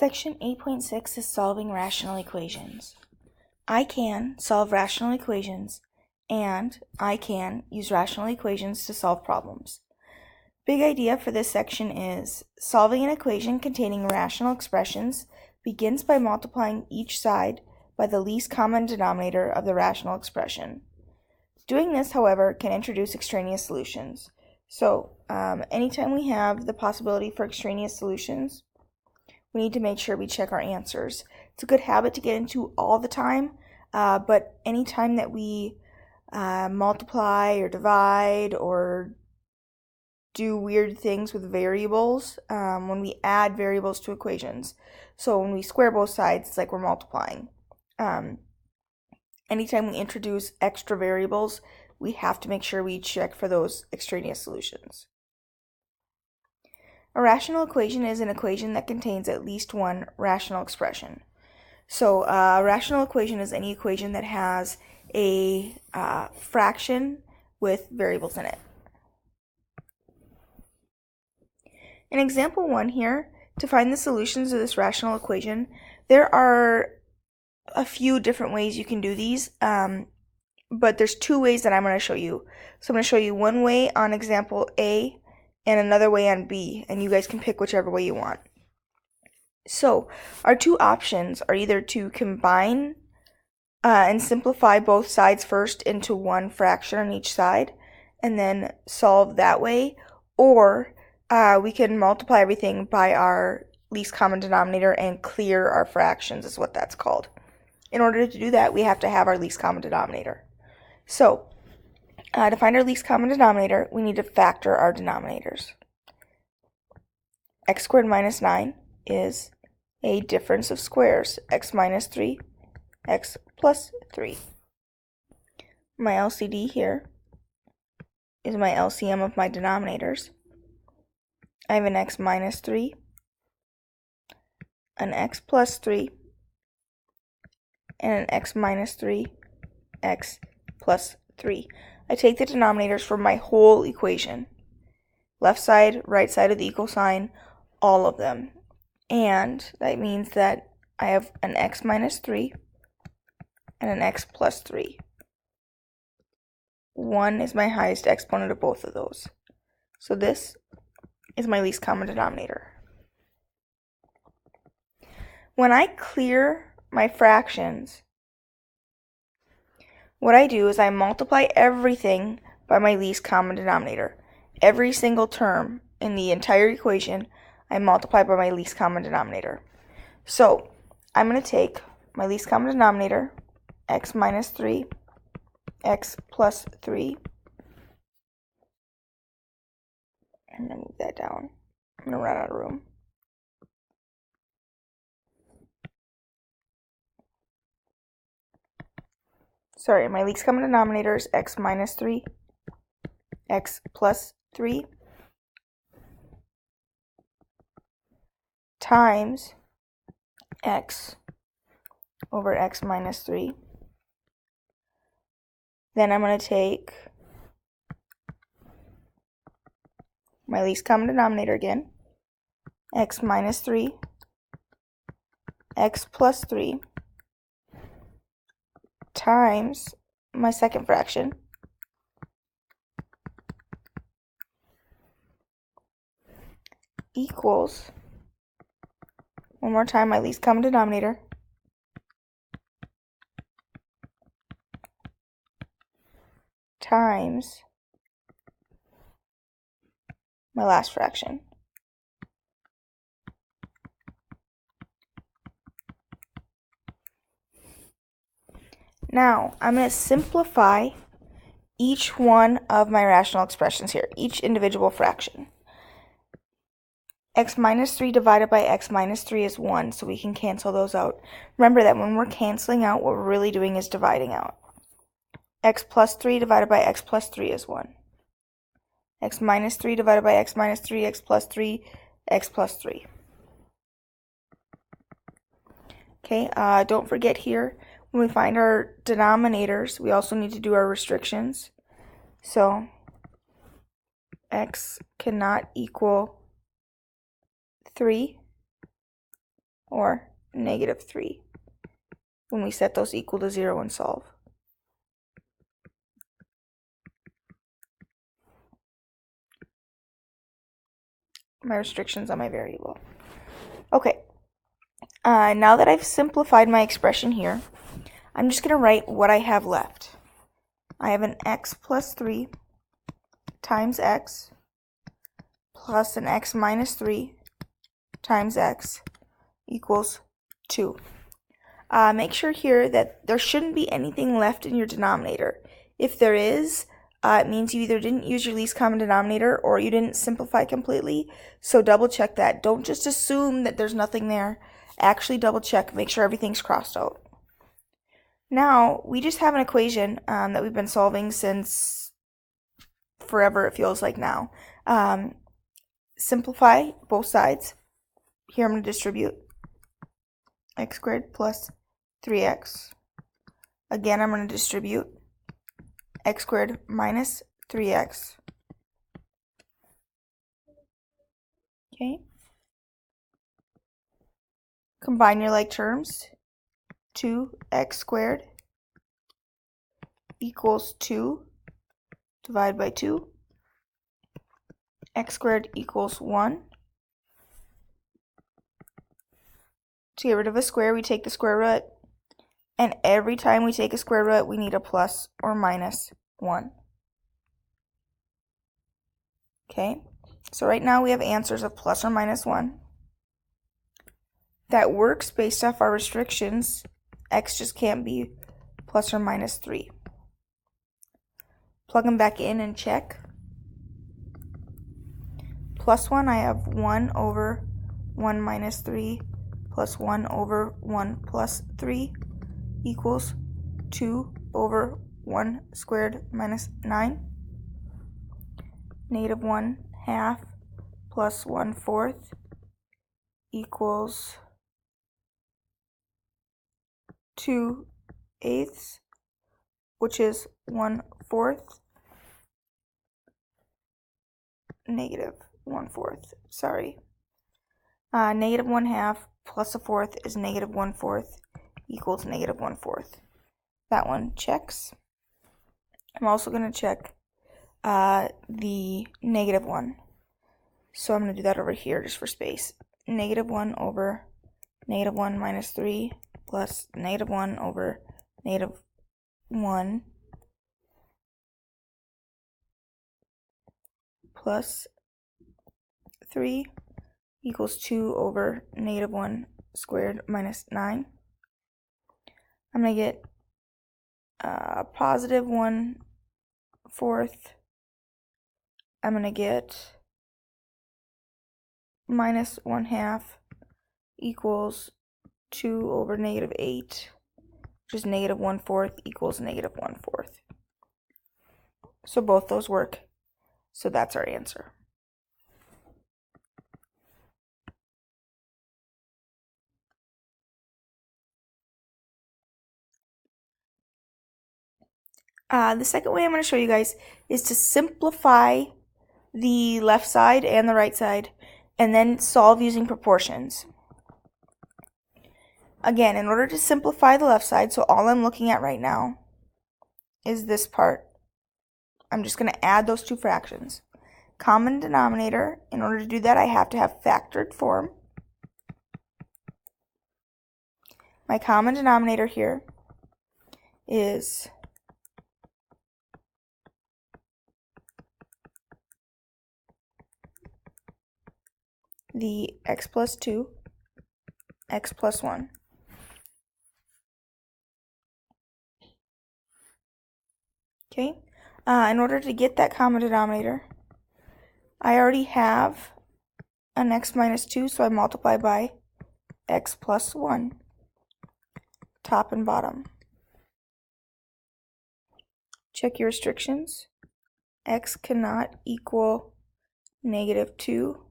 Section 8.6 is solving rational equations. I can solve rational equations, and I can use rational equations to solve problems. Big idea for this section is solving an equation containing rational expressions begins by multiplying each side by the least common denominator of the rational expression. Doing this, however, can introduce extraneous solutions. So, anytime we have the possibility for extraneous solutions, we need to make sure we check our answers. It's a good habit to get into all the time, but anytime that we multiply or divide or do weird things with variables, when we add variables to equations. So when we square both sides, it's like we're multiplying. Anytime we introduce extra variables, we have to make sure we check for those extraneous solutions. A rational equation is an equation that contains at least one rational expression. So a rational equation is any equation that has a fraction with variables in it. In example 1 here, to find the solutions of this rational equation, there are a few different ways you can do these, but there's 2 ways that I'm going to show you. So I'm going to show you one way on example A and another way on B, and you guys can pick whichever way you want. So our 2 options are either to combine and simplify both sides first into one fraction on each side and then solve that way, or we can multiply everything by our least common denominator and clear our fractions is what that's called. In order to do that, we have to have our least common denominator. So to find our least common denominator, we need to factor our denominators. X squared minus 9 is a difference of squares. X minus 3, x plus 3. My LCD here is my LCM of my denominators. I have an x minus 3, an x plus 3, and an x minus 3, x plus 3. I take the denominators for my whole equation. Left side, right side of the equal sign, all of them. And that means that I have an x minus 3 and an x plus 3. 1 is my highest exponent of both of those. So this is my least common denominator. When I clear my fractions, what I do is I multiply everything by my least common denominator. Every single term in the entire equation, I multiply by my least common denominator. So I'm going to take my least common denominator, x minus 3, x plus 3, and then move that down. I'm going to run out of room. Sorry, my least common denominator is x minus 3, x plus 3, times x over x minus 3. Then I'm going to take my least common denominator again, x minus 3, x plus 3, times my second fraction, equals, one more time, my least common denominator, times my last fraction. Now, I'm going to simplify each one of my rational expressions here, each individual fraction. X minus 3 divided by x minus 3 is 1, so we can cancel those out. Remember that when we're canceling out, what we're really doing is dividing out. X plus 3 divided by x plus 3 is 1. X minus 3 divided by x minus 3, x plus 3, x plus 3. Okay, don't forget here, when we find our denominators, we also need to do our restrictions. So x cannot equal 3, or negative 3 when we set those equal to 0 and solve. My restrictions on my variable. Okay, now that I've simplified my expression here, I'm just going to write what I have left. I have an x plus 3 times x plus an x minus 3 times x equals 2. Make sure here that there shouldn't be anything left in your denominator. If there is, it means you either didn't use your least common denominator or you didn't simplify completely, so double check that. Don't just assume that there's nothing there. Actually double check, make sure everything's crossed out. Now, we just have an equation that we've been solving since forever, it feels like now. Simplify both sides. Here I'm going to distribute x squared plus 3x. Again, I'm going to distribute x squared minus 3x. Okay. Combine your like terms. 2x squared equals 2. Divide by 2. X squared equals 1. To get rid of a square, we take the square root. And every time we take a square root, we need a plus or minus 1. Okay, so right now we have answers of plus or minus 1. That works based off our restrictions. X just can't be plus or minus 3. Plug them back in and check. Plus 1, I have 1 over 1 minus 3 plus 1 over 1 plus 3 equals 2 over 1 squared minus 9. Negative 1/2 plus 1/4 equals 2/8, which is 1/4. Negative 1/4, sorry. Negative 1/2 plus 1/4 is negative 1/4 equals negative 1/4. That one checks. I'm also going to check the negative 1. So I'm going to do that over here just for space. Negative 1 over negative 1 minus 3 plus negative 1 over negative 1 plus 3 equals 2 over negative 1 squared minus 9. I'm going to get positive 1/4. I'm going to get minus 1/2 equals 2 over negative 8, which is negative 1/4 equals negative 1/4. So both those work. So that's our answer. The second way I'm going to show you guys is to simplify the left side and the right side and then solve using proportions. Again, in order to simplify the left side, so all I'm looking at right now is this part. I'm just going to add those two fractions. Common denominator, in order to do that, I have to have factored form. My common denominator here is the x plus 2, x plus 1. Okay, in order to get that common denominator, I already have an x minus 2, so I multiply by x plus 1, top and bottom. Check your restrictions. X cannot equal negative 2.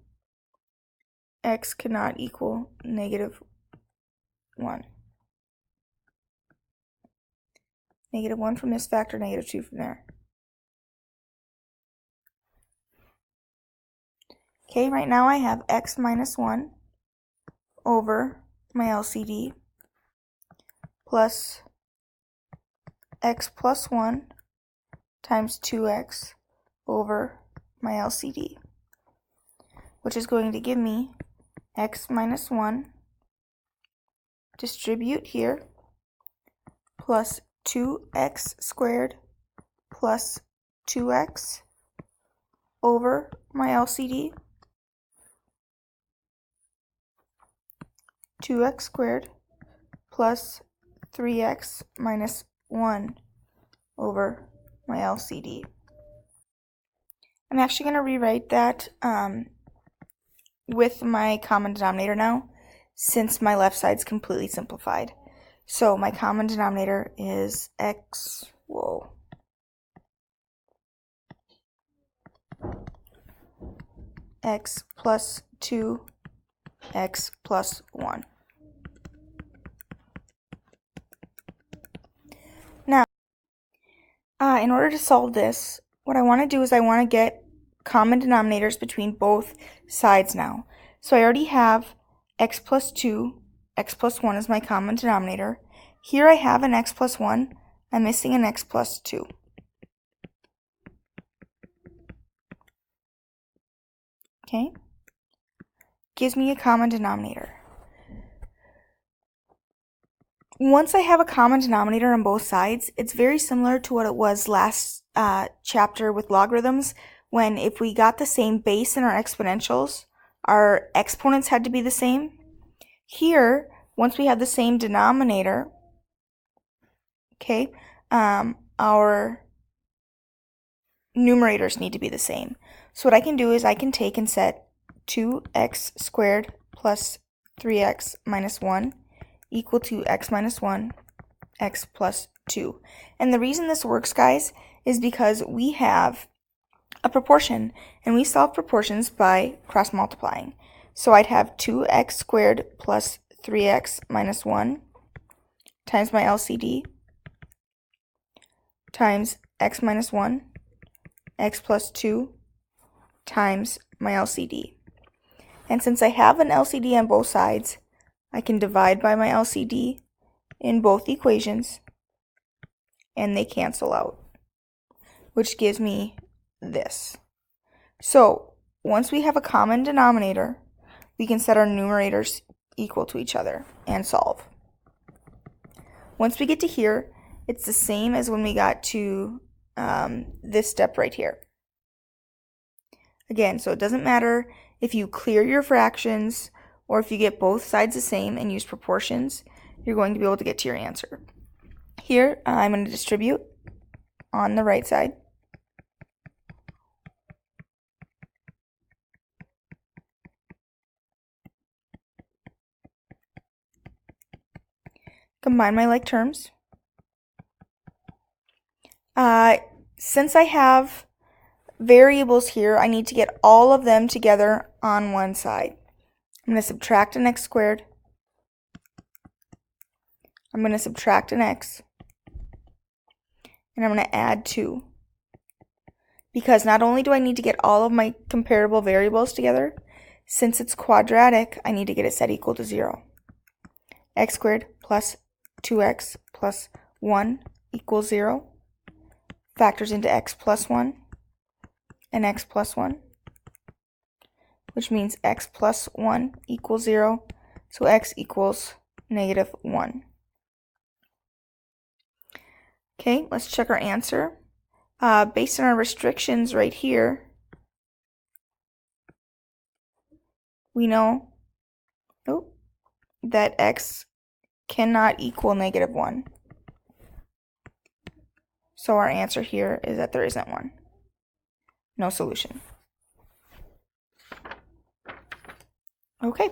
X cannot equal negative 1. Negative 1 from this factor, negative 2 from there. Okay, right now I have x minus 1 over my LCD plus x plus 1 times 2x over my LCD, which is going to give me x minus 1 distribute here plus 2x squared plus 2x over my LCD, 2x squared plus 3x minus 1 over my LCD. I'm actually going to rewrite that with my common denominator now, since my left side's completely simplified. So my common denominator is x plus 2, x plus 1. Now, in order to solve this, what I want to do is I want to get common denominators between both sides now. So I already have x plus 2, x plus 1 is my common denominator. Here I have an x plus 1, I'm missing an x plus 2. Okay? Gives me a common denominator. Once I have a common denominator on both sides, it's very similar to what it was last chapter with logarithms, when if we got the same base in our exponentials, our exponents had to be the same. Here, once we have the same denominator, okay, our numerators need to be the same. So what I can do is I can take and set 2x squared plus 3x minus 1 equal to x minus 1, x plus 2. And the reason this works, guys, is because we have a proportion, and we solve proportions by cross multiplying. So I'd have 2x squared plus 3x minus 1 times my LCD times x minus 1, x plus 2 times my LCD. And since I have an LCD on both sides, I can divide by my LCD in both equations, and they cancel out, which gives me this. So once we have a common denominator, we can set our numerators equal to each other and solve. Once we get to here, it's the same as when we got to this step right here. Again, so it doesn't matter if you clear your fractions or if you get both sides the same and use proportions, you're going to be able to get to your answer. Here, I'm going to distribute on the right side. Combine my like terms. Since I have variables here, I need to get all of them together on one side. I'm going to subtract an x squared. I'm going to subtract an x. And I'm going to add 2. Because not only do I need to get all of my comparable variables together, since it's quadratic, I need to get it set equal to 0. X squared plus 2x plus 1 equals 0. Factors into x plus 1 and x plus 1, which means x plus 1 equals 0, so x equals negative 1. Okay, let's check our answer. Based on our restrictions right here, we know that x cannot equal negative 1. So our answer here is that there isn't one. No solution. Okay.